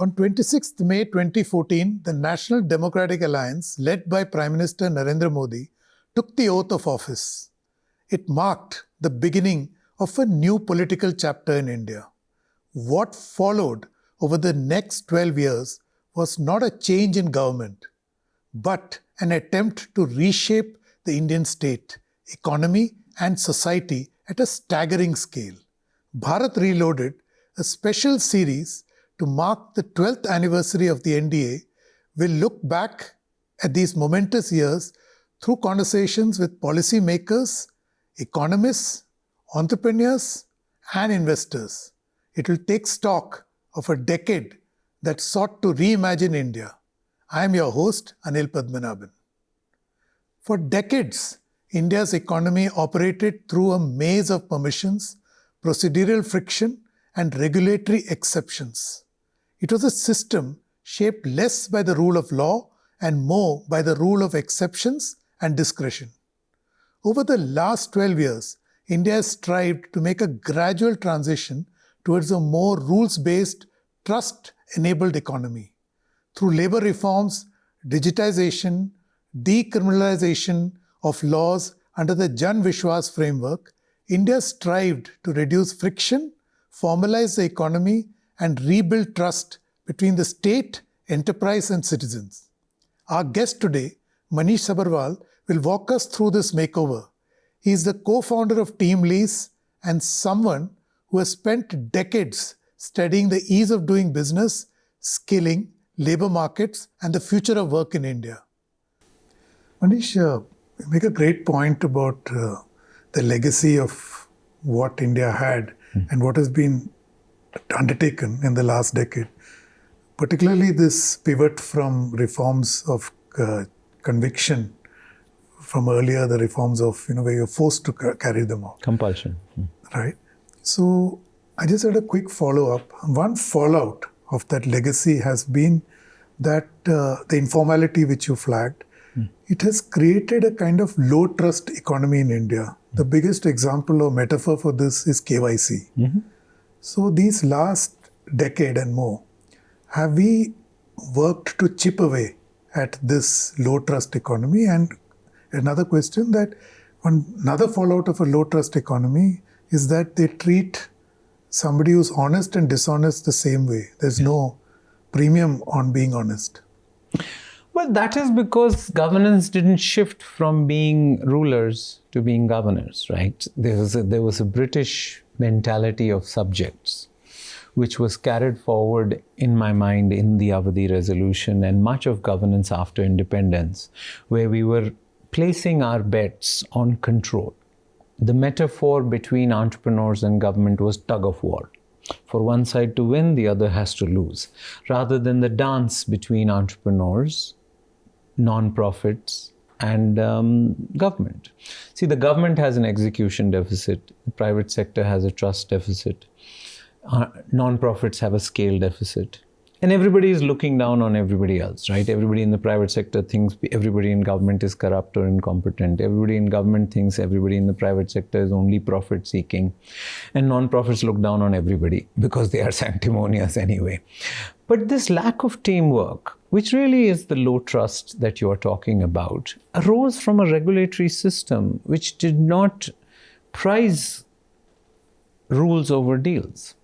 On 26th May 2014, the National Democratic Alliance, led by Prime Minister Narendra Modi, took the oath of office. It marked the beginning of a new political chapter in India. What followed over the next 12 years was not a change in government, but an attempt to reshape the Indian state, economy, and society at a staggering scale. Bharat Reloaded, a special series to mark the 12th anniversary of the NDA, will look back at these momentous years through conversations with policymakers, economists, entrepreneurs, and investors. It will take stock of a decade that sought to reimagine India. I am your host, Anil Padmanabhan. For decades, India's economy operated through a maze of permissions, procedural friction, and regulatory exceptions. It was a system shaped less by the rule of law and more by the rule of exceptions and discretion. Over the last 12 years, India has strived to make a gradual transition towards a more rules-based, trust-enabled economy. Through labor reforms, digitization, decriminalisation of laws under the Jan Vishwas framework, India strived to reduce friction, formalize the economy, and rebuild trust between the state, enterprise, and citizens. Our guest today, Manish Sabharwal, will walk us through this makeover. He is the co-founder of TeamLease and someone who has spent decades studying the ease of doing business, skilling, labor markets, and the future of work in India. Manish, you make a great point about the legacy of what India had and what has been undertaken in the last decade. Particularly this pivot from reforms of conviction, from earlier the reforms of, where you're forced to carry them out. Compulsion. Right. So I just had a quick follow-up. One fallout of that legacy has been that the informality which you flagged, it has created a kind of low-trust economy in India. The biggest example or metaphor for this is KYC. So these last decade and more, have we worked to chip away at this low-trust economy? And another question that another fallout of a low-trust economy is that they treat somebody who's honest and dishonest the same way. There's no premium on being honest. Well, that is because governance didn't shift from being rulers to being governors, right? There was a British mentality of subjects, which was carried forward in my mind in the Avadi Resolution and much of governance after independence, where we were placing our bets on control. The metaphor between entrepreneurs and government was tug of war. For one side to win, the other has to lose, rather than the dance between entrepreneurs, non-profits, and government. See, the government has an execution deficit, the private sector has a trust deficit, non-profits have a scale deficit, and everybody is looking down on everybody else, right? Everybody in the private sector thinks everybody in government is corrupt or incompetent. Everybody in government thinks everybody in the private sector is only profit-seeking. And non-profits look down on everybody because they are sanctimonious anyway. But this lack of teamwork, which really is the low trust that you are talking about, arose from a regulatory system which did not prize rules over deals.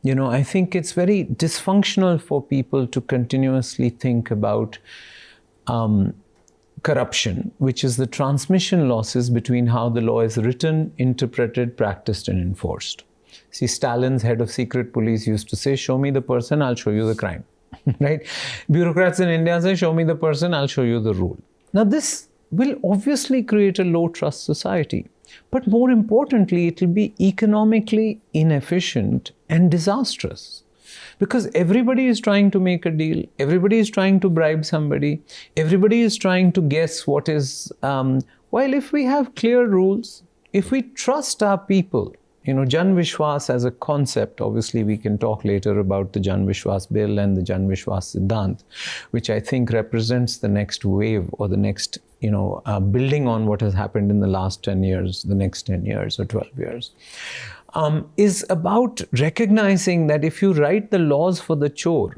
I think it's very dysfunctional for people to continuously think about corruption, which is the transmission losses between how the law is written, interpreted, practiced, and enforced. See, Stalin's head of secret police used to say, show me the person, I'll show you the crime. Right? Bureaucrats in India say, show me the person, I'll show you the rule. Now, this will obviously create a low-trust society. But more importantly, it will be economically inefficient and disastrous. Because everybody is trying to make a deal, everybody is trying to bribe somebody, everybody is trying to guess what is... while if we have clear rules, if we trust our people, Jan Vishwas as a concept, obviously we can talk later about the Jan Vishwas Bill and the Jan Vishwas Siddhant, which I think represents the next wave or the next, building on what has happened in the last 10 years, the next 10 years or 12 years. is about recognizing that if you write the laws for the chore,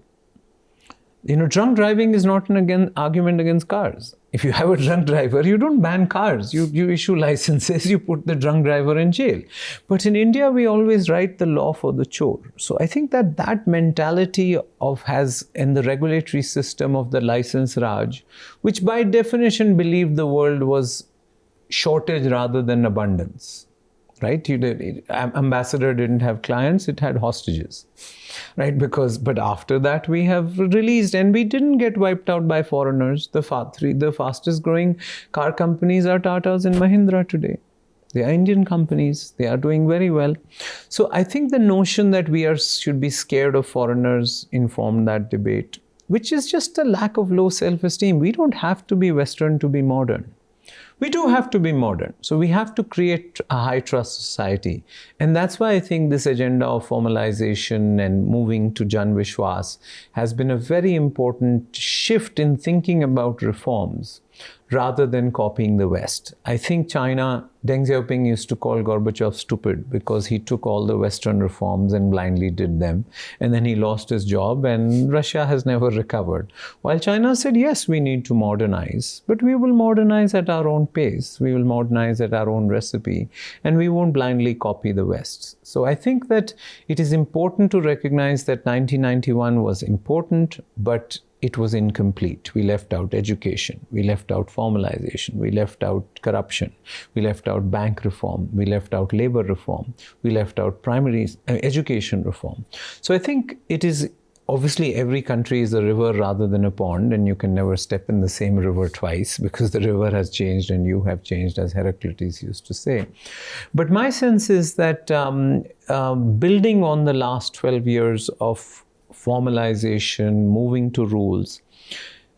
drunk driving is not an argument against cars. If you have a drunk driver, you don't ban cars. You issue licenses, you put the drunk driver in jail. But in India, we always write the law for the chore. So I think that mentality has in the regulatory system of the license Raj, which by definition believed the world was shortage rather than abundance. Right? Ambassador didn't have clients, it had hostages. Right? But after that we have released, and we didn't get wiped out by foreigners. The fastest growing car companies are Tatas and Mahindra today. They are Indian companies. They are doing very well. So I think the notion that we should be scared of foreigners informed that debate, which is just a lack of low self-esteem. We don't have to be Western to be modern. We do have to be modern. So we have to create a high trust society. And that's why I think this agenda of formalization and moving to Jan Vishwas has been a very important shift in thinking about reforms rather than copying the West. I think China, Deng Xiaoping used to call Gorbachev stupid because he took all the Western reforms and blindly did them. And then he lost his job and Russia has never recovered. While China said, yes, we need to modernize, but we will modernize at our own pace. We will modernize at our own recipe, and we won't blindly copy the West. So I think that it is important to recognize that 1991 was important, but it was incomplete. We left out education. We left out formalization. We left out corruption. We left out bank reform. We left out labor reform. We left out primary education reform. So I think it is obviously every country is a river rather than a pond, and you can never step in the same river twice because the river has changed and you have changed, as Heraclitus used to say. But my sense is that building on the last 12 years of formalization, moving to rules,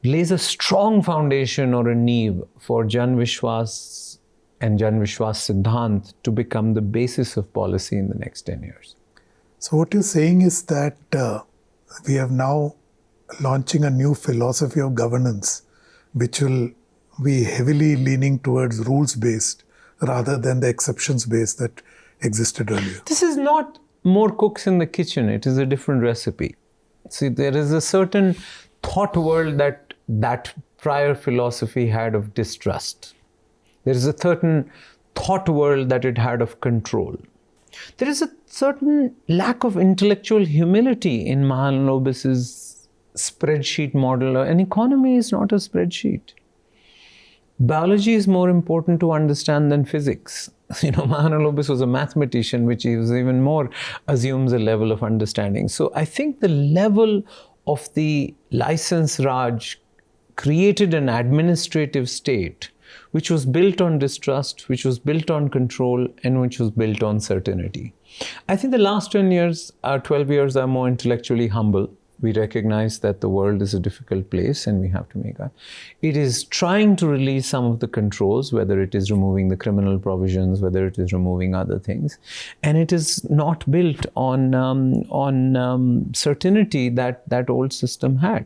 lays a strong foundation or a niche for Jan Vishwas and Jan Vishwas Siddhant to become the basis of policy in the next 10 years. So what you're saying is that we are now launching a new philosophy of governance, which will be heavily leaning towards rules-based rather than the exceptions-based that existed earlier. This is not more cooks in the kitchen. It is a different recipe. See, there is a certain thought world that prior philosophy had of distrust. There is a certain thought world that it had of control. There is a certain lack of intellectual humility in Mahalanobis's spreadsheet model. An economy is not a spreadsheet. Biology is more important to understand than physics. Mahalanobis was a mathematician, which is even more assumes a level of understanding. So I think the level of the license Raj created an administrative state which was built on distrust, which was built on control, and which was built on certainty. I think the last 12 years are more intellectually humble. We recognize that the world is a difficult place and we have to make it is trying to release some of the controls, whether it is removing the criminal provisions, whether it is removing other things. And it is not built on certainty that old system had.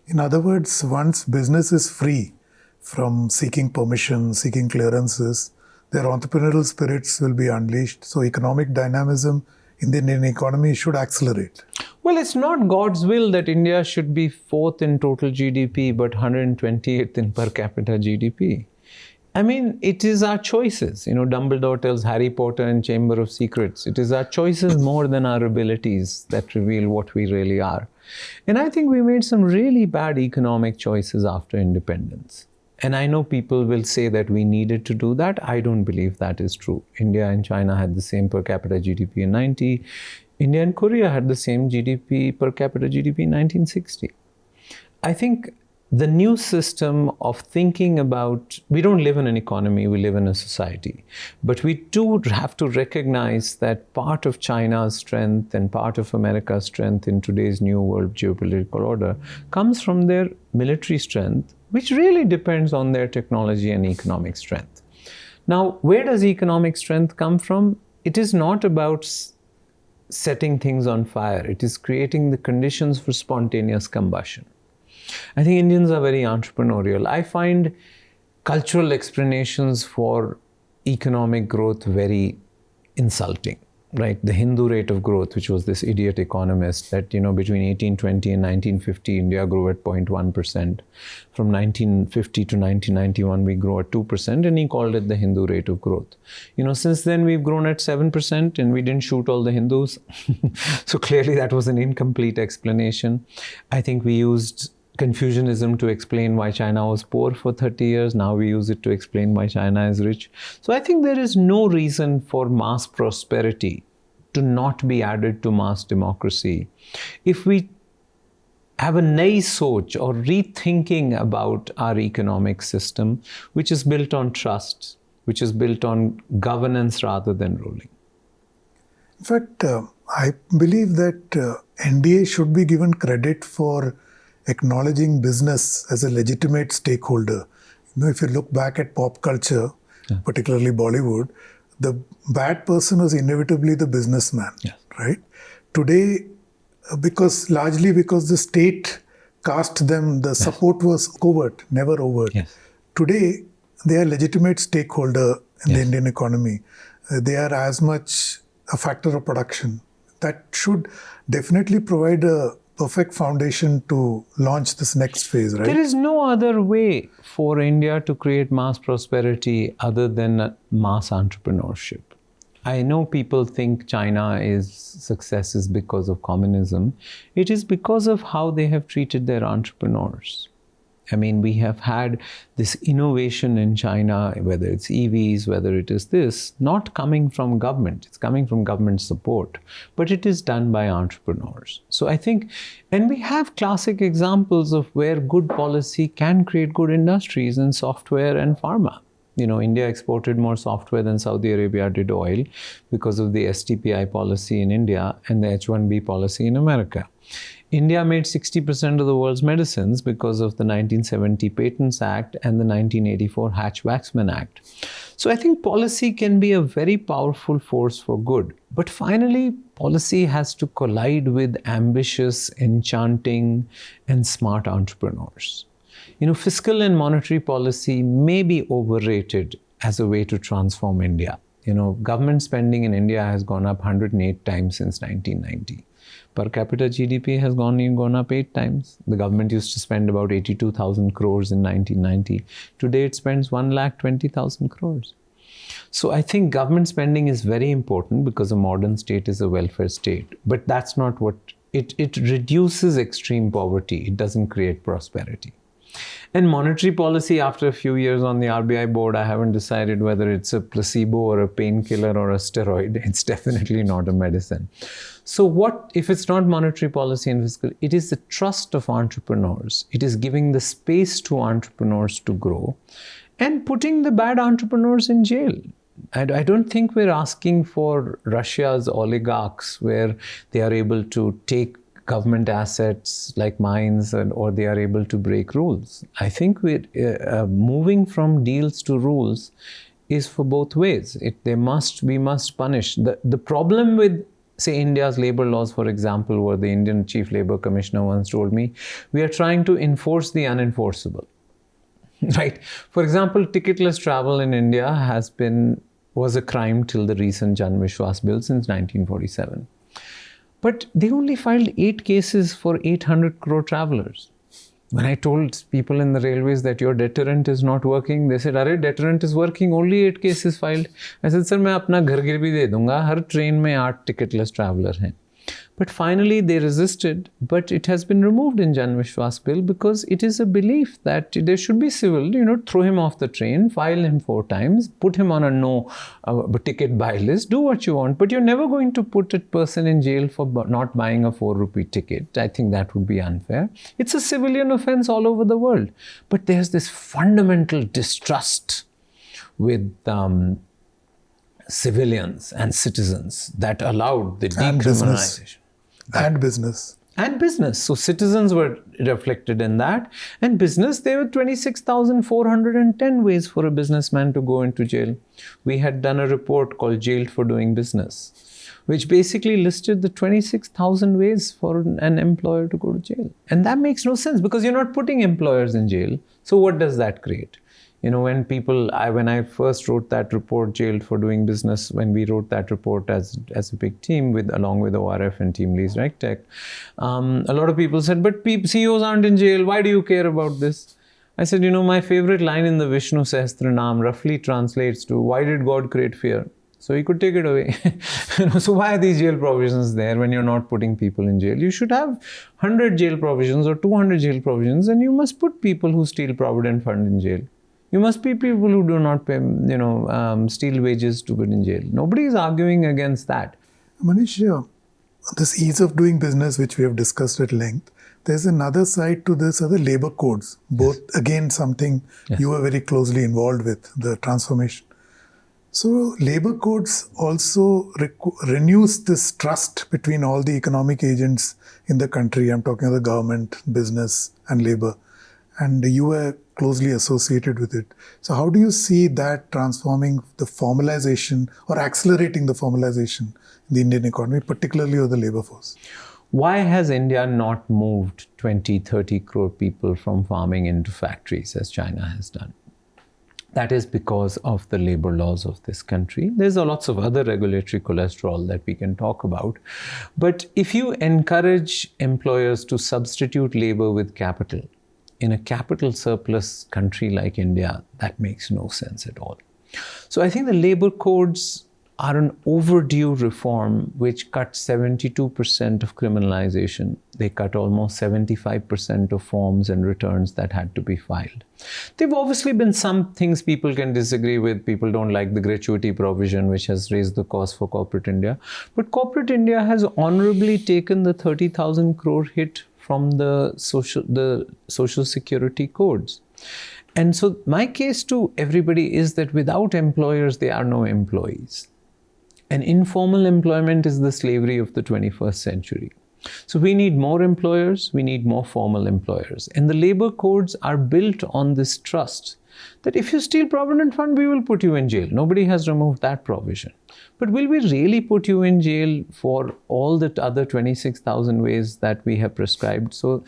In other words, once business is free from seeking permission, seeking clearances, their entrepreneurial spirits will be unleashed. So economic dynamism in the Indian economy should accelerate. Well, it's not God's will that India should be 4th in total GDP, but 128th in per capita GDP. I mean, it is our choices. Dumbledore tells Harry Potter in Chamber of Secrets, it is our choices more than our abilities that reveal what we really are. And I think we made some really bad economic choices after independence. And I know people will say that we needed to do that. I don't believe that is true. India and China had the same per capita GDP in 90. India and Korea had the same GDP, per capita GDP in 1960. I think the new system of thinking about, we don't live in an economy, we live in a society. But we do have to recognize that part of China's strength and part of America's strength in today's new world geopolitical order comes from their military strength, which really depends on their technology and economic strength. Now, where does economic strength come from? It is not about setting things on fire. It is creating the conditions for spontaneous combustion. I think Indians are very entrepreneurial. I find cultural explanations for economic growth very insulting, right? The Hindu rate of growth, which was this idiot economist that, between 1820 and 1950, India grew at 0.1%. From 1950 to 1991, we grew at 2%, and he called it the Hindu rate of growth. Since then, we've grown at 7%, and we didn't shoot all the Hindus. So clearly, that was an incomplete explanation. I think we used Confucianism to explain why China was poor for 30 years. Now we use it to explain why China is rich. So I think there is no reason for mass prosperity to not be added to mass democracy. If we have a nai soch or rethinking about our economic system, which is built on trust, which is built on governance rather than ruling. In fact, I believe that NDA should be given credit for acknowledging business as a legitimate stakeholder. If you look back at pop culture, particularly Bollywood, the bad person was inevitably the businessman, right? Today, largely because the state cast them, the support was covert, never overt. Today, they are legitimate stakeholder in the Indian economy. They are as much a factor of production. That should definitely provide a perfect foundation to launch this next phase, right? There is no other way for India to create mass prosperity other than mass entrepreneurship. I know people think China's success is because of communism. It is because of how they have treated their entrepreneurs. I mean, we have had this innovation in China, whether it's EVs, whether it is this, not coming from government. It's coming from government support, but it is done by entrepreneurs. So I think, and we have classic examples of where good policy can create good industries in software and pharma. India exported more software than Saudi Arabia did oil because of the STPI policy in India and the H-1B policy in America. India made 60% of the world's medicines because of the 1970 Patents Act and the 1984 Hatch-Waxman Act. So I think policy can be a very powerful force for good. But finally, policy has to collide with ambitious, enchanting, and smart entrepreneurs. Fiscal and monetary policy may be overrated as a way to transform India. Government spending in India has gone up 108 times since 1990. Per capita GDP has gone up 8 times. The government used to spend about 82,000 crores in 1990. Today it spends 1,20,000 crores. So I think government spending is very important because a modern state is a welfare state. But that's not what, it reduces extreme poverty. It doesn't create prosperity. And monetary policy, after a few years on the RBI board, I haven't decided whether it's a placebo or a painkiller or a steroid. It's definitely not a medicine. So what, if it's not monetary policy and fiscal, it is the trust of entrepreneurs. It is giving the space to entrepreneurs to grow and putting the bad entrepreneurs in jail. And I don't think we're asking for Russia's oligarchs where they are able to take government assets like mines or they are able to break rules. I think we're moving from deals to rules is for both ways. We must punish. The problem with, say, India's labor laws, for example, where the Indian Chief Labor Commissioner once told me, we are trying to enforce the unenforceable. Right? For example, ticketless travel in India was a crime till the recent Vishwas Bill since 1947. But they only filed 8 cases for 800 crore travelers. When I told people in the railways that your deterrent is not working, they said, "Arey, deterrent is working, only 8 cases filed." I said, "Sir, मैं अपना घर गिरवी दे दूंगा, हर train में 8 ticketless traveler हैं." But finally they resisted, but it has been removed in Jan Vishwas Bill because it is a belief that there should be civil, throw him off the train, file him 4 times, put him on a no ticket buy list, do what you want, but you're never going to put a person in jail for not buying a 4 rupee ticket. I think that would be unfair. It's a civilian offense all over the world. But there's this fundamental distrust with civilians and citizens that allowed the decriminalization. And business. And business. So citizens were reflected in that. And business, there were 26,410 ways for a businessman to go into jail. We had done a report called Jailed for Doing Business, which basically listed the 26,000 ways for an employer to go to jail. And that makes no sense because you're not putting employers in jail. So what does that create? When I first wrote that report, Jailed for Doing Business, when we wrote that report as a big team along with ORF and TeamLease RegTech, a lot of people said, but CEOs aren't in jail. Why do you care about this? I said, my favorite line in the Vishnu Sahasranam roughly translates to, why did God create fear? So he could take it away. So why are these jail provisions there when you're not putting people in jail? You should have 100 jail provisions or 200 jail provisions, and you must put people who steal Provident Fund in jail. You must be people who do not pay, steal wages to put in jail. Nobody is arguing against that. Manish, this ease of doing business, which we have discussed at length, there's another side to this, are the labor codes. Both, again, something you were very closely involved with, the transformation. So labor codes also renews this trust between all the economic agents in the country. I'm talking of the government, business and labor. And you were closely associated with it. So how do you see that transforming the formalization or accelerating the formalization in the Indian economy, particularly of the labor force? Why has India not moved 20, 30 crore people from farming into factories as China has done? That is because of the labor laws of this country. There's lots of other regulatory cholesterol that we can talk about. But if you encourage employers to substitute labor with capital, in a capital surplus country like India, that makes no sense at all. So I think the labor codes are an overdue reform which cut 72% of criminalization. They cut almost 75% of forms and returns that had to be filed. There have obviously been some things people can disagree with. People don't like the gratuity provision, which has raised the cost for corporate India. But corporate India has honorably taken the 30,000 crore hit from the social security codes. And so my case to everybody is that without employers, there are no employees. And informal employment is the slavery of the 21st century. So we need more employers, we need more formal employers. And the labor codes are built on this trust that if you steal Provident Fund, we will put you in jail. Nobody has removed that provision. But will we really put you in jail for all the other 26,000 ways that we have prescribed? So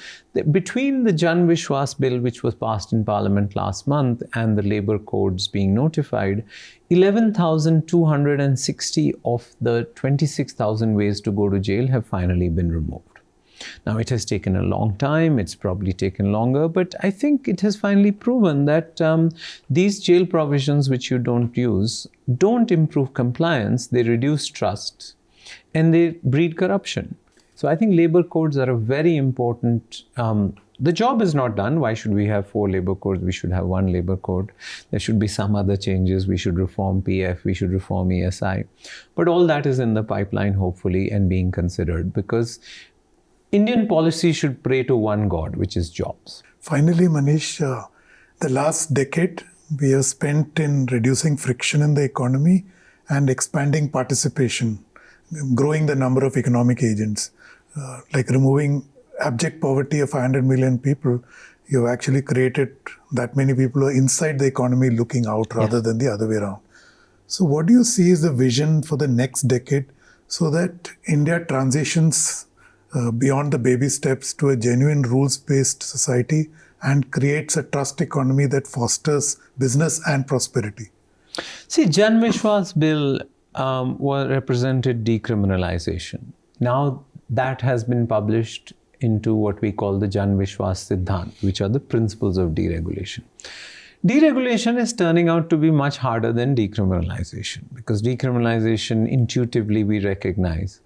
between the Jan Vishwas Bill, which was passed in Parliament last month, and the labor codes being notified, 11,260 of the 26,000 ways to go to jail have finally been removed. Now, it has taken a long time, it's probably taken longer, but I think it has finally proven that these jail provisions which you don't use don't improve compliance, they reduce trust, and they breed corruption. So I think labor codes are a very important, the job is not done. Why should we have 4 labor codes? We should have 1 labor code. There should be some other changes. We should reform PF, we should reform ESI. But all that is in the pipeline, hopefully, and being considered, because Indian policy should pray to one God, which is jobs. Finally, Manish, the last decade we have spent in reducing friction in the economy and expanding participation, growing the number of economic agents, like removing abject poverty of 500 million people. You have actually created that many people who are inside the economy looking out rather than the other way around. So what do you see is the vision for the next decade so that India transitions beyond the baby steps to a genuine rules-based society and creates a trust economy that fosters business and prosperity? See, Jan Vishwas Bill represented decriminalisation. Now that has been published into what we call the Jan Vishwas Siddhant, which are the principles of deregulation. Deregulation is turning out to be much harder than decriminalisation, because decriminalisation intuitively we recognize,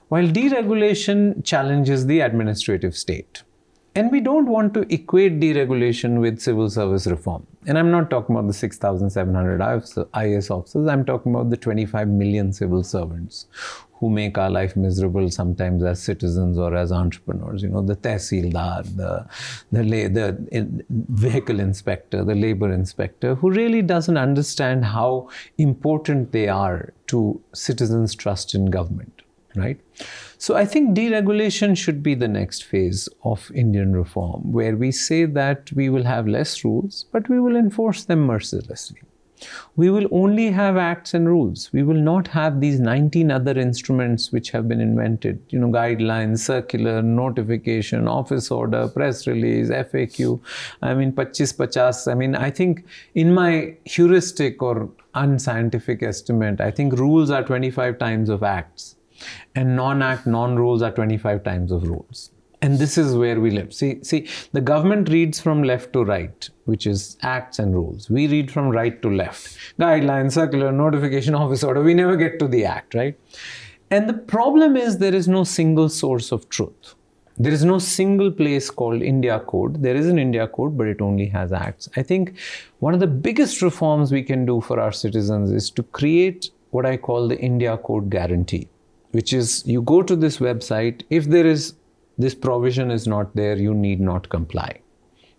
while deregulation challenges the administrative state. And we don't want to equate deregulation with civil service reform. And I'm not talking about the 6,700 IAS officers, I'm talking about the 25 million civil servants who make our life miserable sometimes as citizens or as entrepreneurs. You know, the tehsildar, the vehicle inspector, the labor inspector, who really doesn't understand how important they are to citizens' trust in government, right? So I think deregulation should be the next phase of Indian reform, where we say that we will have less rules, but we will enforce them mercilessly. we will only have acts and rules. We will not have these 19 other instruments which have been invented, guidelines, circular, notification, office order, press release, FAQ. 25-50. I think in my heuristic or unscientific estimate, I think rules are 25 times of acts and non-rules are 25 times of rules. And this is where we live. See, the government reads from left to right, which is acts and rules. We read from right to left. Guidelines, circular, notification, office order. We never get to the act, right? And the problem is there is no single source of truth. There is no single place called India Code. There is an India Code, but it only has acts. I think one of the biggest reforms we can do for our citizens is to create what I call the India Code guarantee, which is you go to this website, if this provision is not there, you need not comply.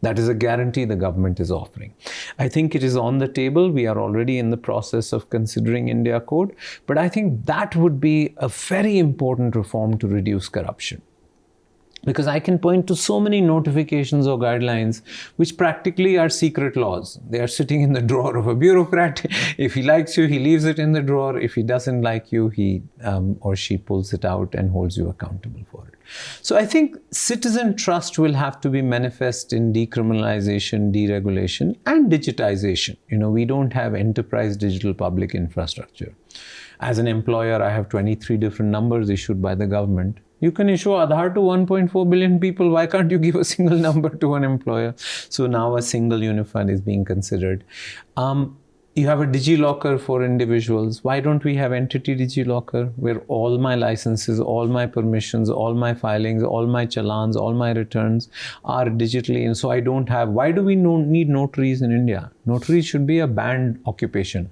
That is a guarantee the government is offering. I think it is on the table. We are already in the process of considering India Code, but I think that would be a very important reform to reduce corruption. Because I can point to so many notifications or guidelines which practically are secret laws. They are sitting in the drawer of a bureaucrat. If he likes you, he leaves it in the drawer. If he doesn't like you, he or she pulls it out and holds you accountable for it. So I think citizen trust will have to be manifest in decriminalization, deregulation, and digitization. We don't have enterprise digital public infrastructure. As an employer, I have 23 different numbers issued by the government. You can issue Aadhaar to 1.4 billion people. Why can't you give a single number to an employer? So now a single unified is being considered. You have a DigiLocker for individuals. Why don't we have entity DigiLocker where all my licenses, all my permissions, all my filings, all my challans, all my returns are digitally? And so I don't have, why do we need notaries in India? Notaries should be a banned occupation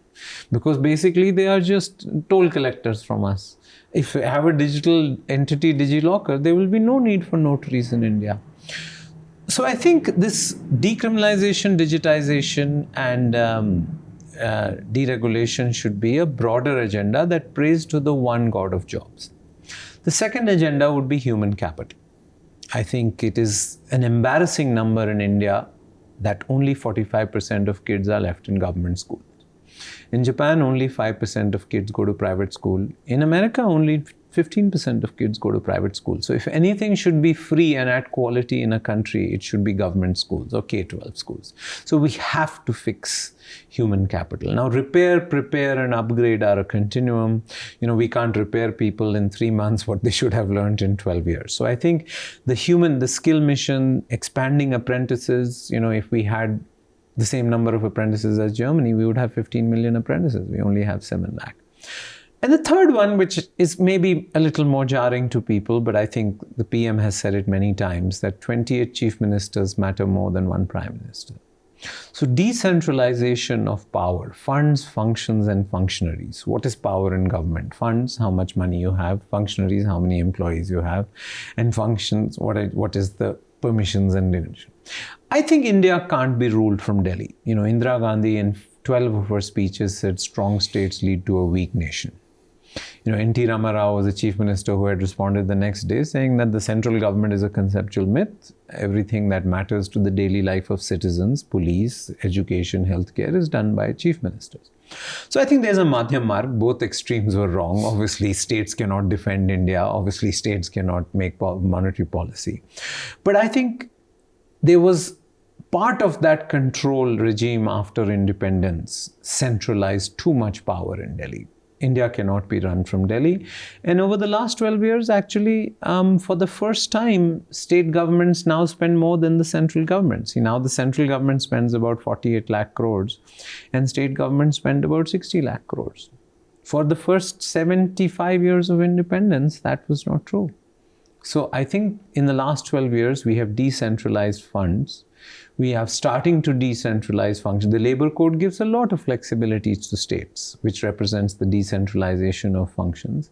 because basically they are just toll collectors from us. If we have a digital entity DigiLocker, there will be no need for notaries in India. So I think this decriminalization, digitization, and deregulation should be a broader agenda that prays to the one God of jobs. The second agenda would be human capital. I think it is an embarrassing number in India that only 45% of kids are left in government schools. In Japan, only 5% of kids go to private school. In America, only 15% of kids go to private school. So if anything should be free and at quality in a country, it should be government schools or K-12 schools. So we have to fix human capital. Now, repair, prepare, and upgrade are a continuum. We can't repair people in 3 months what they should have learned in 12 years. So I think the skill mission, expanding apprentices, if we had the same number of apprentices as Germany, we would have 15 million apprentices. We only have 7 lakh. And the third one, which is maybe a little more jarring to people, but I think the PM has said it many times, that 28 chief ministers matter more than one prime minister. So decentralization of power, funds, functions, and functionaries. What is power in government? Funds, how much money you have. Functionaries, how many employees you have. And functions, what is the permissions and division. I think India can't be ruled from Delhi. Indira Gandhi in 12 of her speeches said strong states lead to a weak nation. N.T. Ramarao was a chief minister who had responded the next day saying that the central government is a conceptual myth. Everything that matters to the daily life of citizens, police, education, healthcare is done by chief ministers. So I think there's a madhyam marg. Both extremes were wrong. Obviously, states cannot defend India. Obviously, states cannot make monetary policy. But I think there was part of that control regime after independence centralized too much power in Delhi. India cannot be run from Delhi. And over the last 12 years, actually, for the first time, state governments now spend more than the central government. See, now the central government spends about 48 lakh crores and state governments spend about 60 lakh crores. For the first 75 years of independence, that was not true. So I think in the last 12 years, we have decentralized funds. We are starting to decentralize functions. The labor code gives a lot of flexibility to states, which represents the decentralization of functions.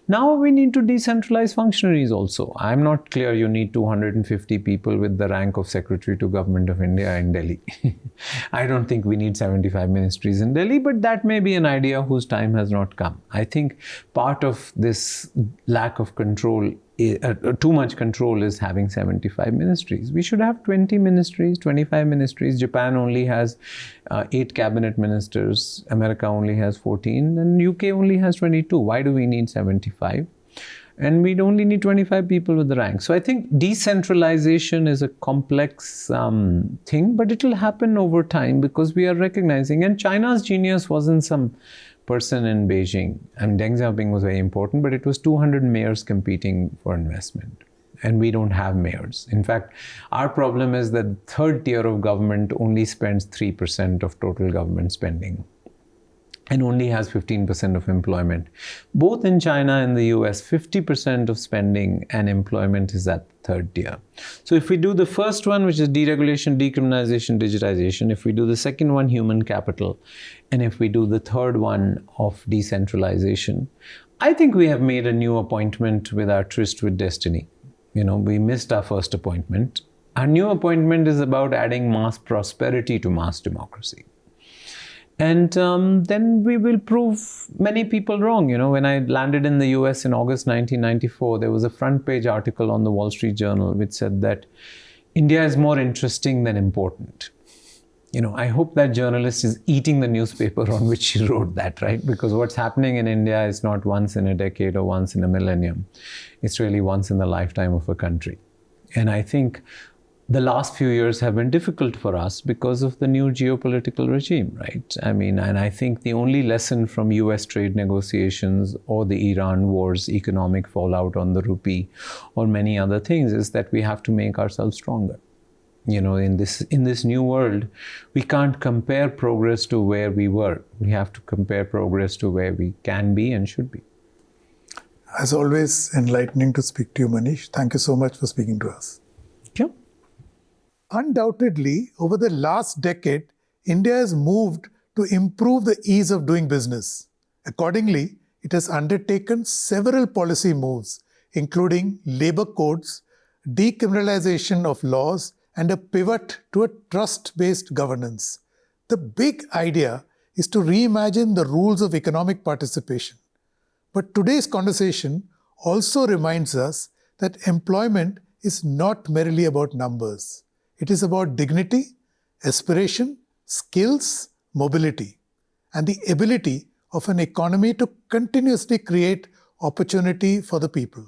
Now we need to decentralize functionaries also. I'm not clear you need 250 people with the rank of Secretary to Government of India in Delhi. I don't think we need 75 ministries in Delhi, but that may be an idea whose time has not come. I think part of this lack of control too much control is having 75 ministries. We should have 20 ministries, 25 ministries. Japan only has 8 cabinet ministers. America only has 14. And UK only has 22. Why do we need 75? And we'd only need 25 people with the rank. So I think decentralization is a complex thing, but it will happen over time because we are recognizing. And China's genius wasn't some person in Beijing. And Deng Xiaoping was very important, but it was 200 mayors competing for investment. And we don't have mayors. In fact, our problem is that the third tier of government only spends 3% of total government spending and only has 15% of employment. Both in China and the US, 50% of spending and employment is at the third tier. So if we do the first one, which is deregulation, decriminalization, digitization, if we do the second one, human capital, and if we do the third one of decentralization, I think we have made a new appointment with our tryst with destiny. We missed our first appointment. Our new appointment is about adding mass prosperity to mass democracy. And then we will prove many people wrong. When I landed in the US in August 1994, there was a front page article on the Wall Street Journal which said that India is more interesting than important. I hope that journalist is eating the newspaper on which she wrote that, right? Because what's happening in India is not once in a decade or once in a millennium. It's really once in the lifetime of a country. And I think the last few years have been difficult for us because of the new geopolitical regime, right? And I think the only lesson from US trade negotiations or the Iran war's economic fallout on the rupee or many other things is that we have to make ourselves stronger. In this new world, we can't compare progress to where we were. We have to compare progress to where we can be and should be. As always, enlightening to speak to you, Manish. Thank you so much for speaking to us. Yeah. Undoubtedly, over the last decade, India has moved to improve the ease of doing business. Accordingly, it has undertaken several policy moves, including labor codes, decriminalization of laws, and a pivot to a trust-based governance. The big idea is to reimagine the rules of economic participation. But today's conversation also reminds us that employment is not merely about numbers. It is about dignity, aspiration, skills, mobility, and the ability of an economy to continuously create opportunity for the people.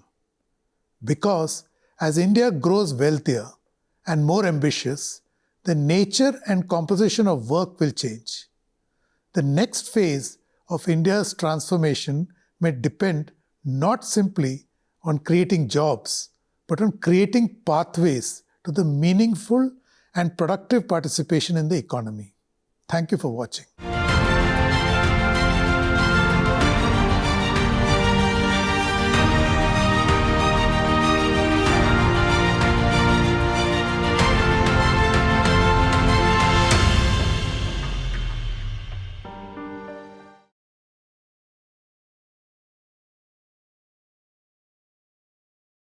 Because as India grows wealthier and more ambitious, the nature and composition of work will change. The next phase of India's transformation may depend not simply on creating jobs, but on creating pathways to the meaningful and productive participation in the economy. Thank you for watching.